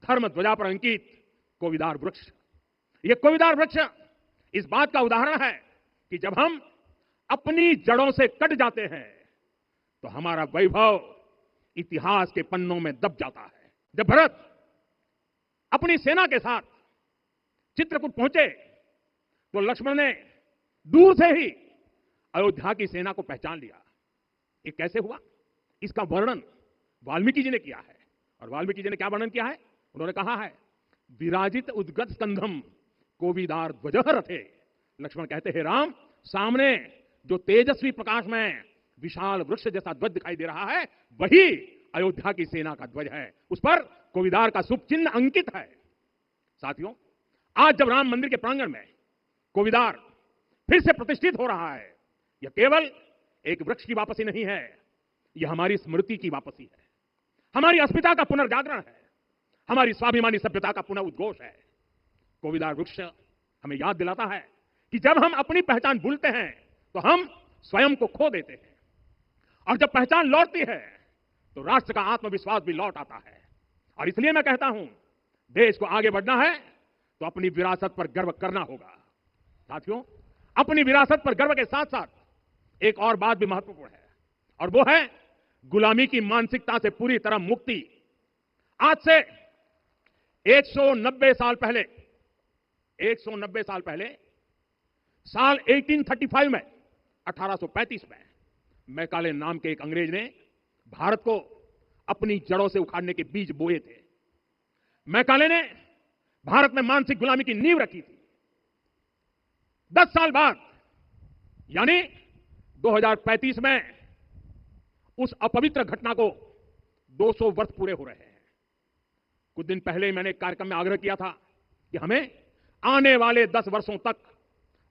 धर्म ध्वजा पर अंकित कोविदार वृक्ष। यह कोविदार वृक्ष इस बात का उदाहरण है कि जब हम अपनी जड़ों से कट जाते हैं तो हमारा वैभव इतिहास के पन्नों में दब जाता है। जब भरत अपनी सेना के साथ चित्रकूट पहुंचे तो लक्ष्मण ने दूर से ही अयोध्या की सेना को पहचान लिया। ये कैसे हुआ, इसका वर्णन वाल्मीकि जी ने किया है। और वाल्मीकि जी ने क्या वर्णन किया है? उन्होंने कहा है, विराजित उद्गत स्कंधम कोविदार ध्वज रथे। लक्ष्मण कहते हैं, राम, सामने जो तेजस्वी प्रकाश में विशाल वृक्ष जैसा ध्वज दिखाई दे रहा है, वही अयोध्या की सेना का ध्वज है। उस पर कोविदार का शुभ चिन्ह अंकित है। साथियों, आज जब राम मंदिर के प्रांगण में कोविदार फिर से प्रतिष्ठित हो रहा है, यह केवल एक वृक्ष की वापसी नहीं है, यह हमारी स्मृति की वापसी है, हमारी अस्मिता का पुनर्जागरण है, हमारी स्वाभिमानी सभ्यता का पुनः उद्घोष है। कोविदार वृक्ष हमें याद दिलाता है कि जब हम अपनी पहचान भूलते हैं तो हम स्वयं को खो देते हैं, और जब पहचान लौटती है तो राष्ट्र का आत्मविश्वास भी लौट आता है। और इसलिए मैं कहता हूं, देश को आगे बढ़ना है तो अपनी विरासत पर गर्व करना होगा। साथियों, अपनी विरासत पर गर्व के साथ साथ एक और बात भी महत्वपूर्ण है, और वो है गुलामी की मानसिकता से पूरी तरह मुक्ति। आज से 190 साल पहले साल 1835 में 1835 में मैकाले नाम के एक अंग्रेज ने भारत को अपनी जड़ों से उखाड़ने के बीज बोए थे। मैकाले ने भारत में मानसिक गुलामी की नींव रखी थी। 10 साल बाद यानी 2035 में उस अपवित्र घटना को 200 वर्ष पूरे हो रहे हैं। कुछ दिन पहले मैंने एक कार्यक्रम में आग्रह किया था कि हमें आने वाले 10 वर्षों तक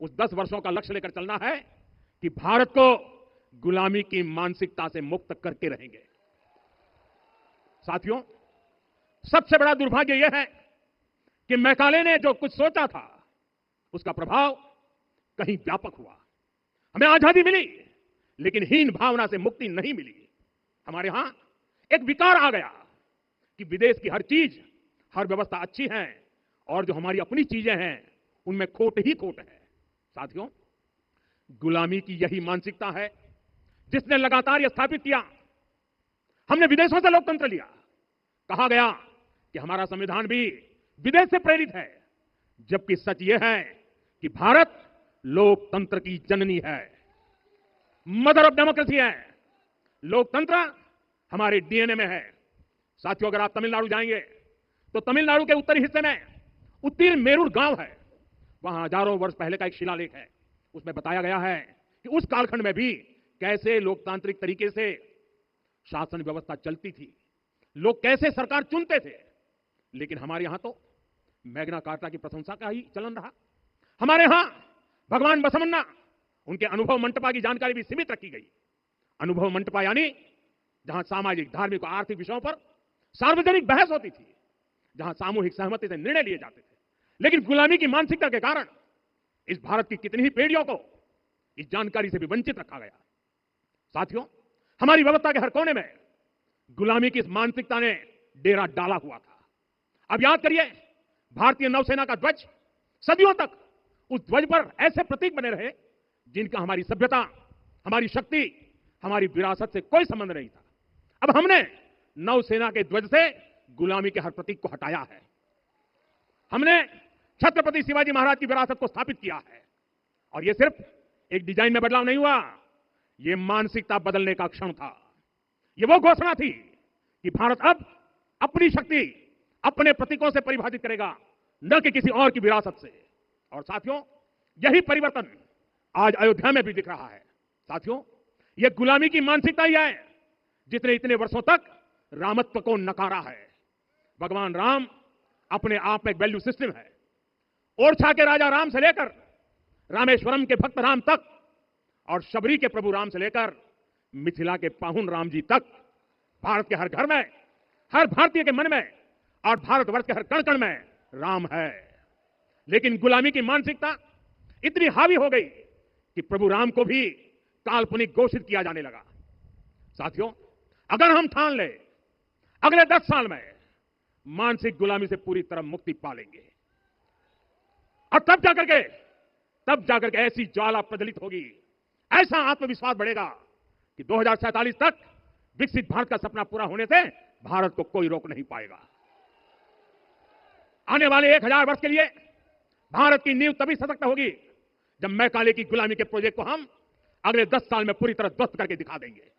उस 10 वर्षों का लक्ष्य लेकर चलना है कि भारत को गुलामी की मानसिकता से मुक्त करके रहेंगे। साथियों, सबसे बड़ा दुर्भाग्य यह है कि मैकाले ने जो कुछ सोचा था उसका प्रभाव कहीं व्यापक हुआ। हमें आजादी मिली, लेकिन हीन भावना से मुक्ति नहीं मिली। हमारे यहां एक विकार आ गया कि विदेश की हर चीज, हर व्यवस्था अच्छी है, और जो हमारी अपनी चीजें हैं उनमें खोट ही खोट है। साथियों, गुलामी की यही मानसिकता है जिसने लगातार यह स्थापित किया। हमने विदेशों से लोकतंत्र लिया, कहा गया कि हमारा संविधान भी विदेश से प्रेरित है, जबकि सच यह है कि भारत लोकतंत्र की जननी है, मदर ऑफ डेमोक्रेसी है। लोकतंत्र हमारे डीएनए में है। साथियों, अगर आप तमिलनाडु जाएंगे तो तमिलनाडु के उत्तरी हिस्से में उत्तीर मेरूर गांव है। वहां हजारों वर्ष पहले का एक शिलालेख है। उसमें बताया गया है कि उस कालखंड में भी कैसे लोकतांत्रिक तरीके से शासन व्यवस्था चलती थी, लोग कैसे सरकार चुनते थे। लेकिन हमारे यहां तो मैग्ना कार्टा की प्रशंसा का ही चलन रहा। हमारे यहां भगवान बसवन्ना, उनके अनुभव मंटपा की जानकारी भी सीमित रखी गई। अनुभव मंटपा यानी जहां सामाजिक, धार्मिक और आर्थिक विषयों पर सार्वजनिक बहस होती थी, जहां सामूहिक सहमति से निर्णय लिए जाते थे। लेकिन गुलामी की मानसिकता के कारण इस भारत की कितनी ही पीढ़ियों को इस जानकारी से भी वंचित रखा गया। साथियों, हमारी व्यवस्था के हर कोने में गुलामी की इस मानसिकता ने डेरा डाला हुआ था। अब याद करिए, भारतीय नौसेना का ध्वज सदियों तक उस ध्वज पर ऐसे प्रतीक बने रहे जिनका हमारी सभ्यता, हमारी शक्ति, हमारी विरासत से कोई संबंध नहीं था। अब हमने नौसेना के ध्वज से गुलामी के हर प्रतीक को हटाया है। हमने छत्रपति शिवाजी महाराज की विरासत को स्थापित किया है। और यह सिर्फ एक डिजाइन में बदलाव नहीं हुआ, यह मानसिकता बदलने का क्षण था। यह वो घोषणा थी कि भारत अब अपनी शक्ति अपने प्रतीकों से परिभाषित करेगा, न कि किसी और की विरासत से। और साथियों, यही परिवर्तन आज अयोध्या में भी दिख रहा है। साथियों, यह गुलामी की मानसिकता ही है जितने इतने वर्षों तक रामत्व को नकारा है। भगवान राम अपने आप में एक वैल्यू सिस्टम है। ओरछा के राजा राम से लेकर रामेश्वरम के भक्त राम तक, और शबरी के प्रभु राम से लेकर मिथिला के पाहुन राम जी तक, भारत के हर घर में, हर भारतीय के मन में और भारतवर्ष के हर कण कण में राम है। लेकिन गुलामी की मानसिकता इतनी हावी हो गई कि प्रभु राम को भी काल्पनिक घोषित किया जाने लगा। साथियों, अगर हम ठान ले अगले 10 साल में मानसिक गुलामी से पूरी तरह मुक्ति पा लेंगे। और तब जाकर के ऐसी ज्वाला प्रज्वलित होगी, ऐसा आत्मविश्वास बढ़ेगा कि 2047 तक विकसित भारत का सपना पूरा होने से भारत को कोई रोक नहीं पाएगा। आने वाले 1000 वर्ष के लिए भारत की नींव तभी सशक्त होगी जब मैकाले की गुलामी के प्रोजेक्ट को हम अगले 10 साल में पूरी तरह ध्वस्त करके दिखा देंगे।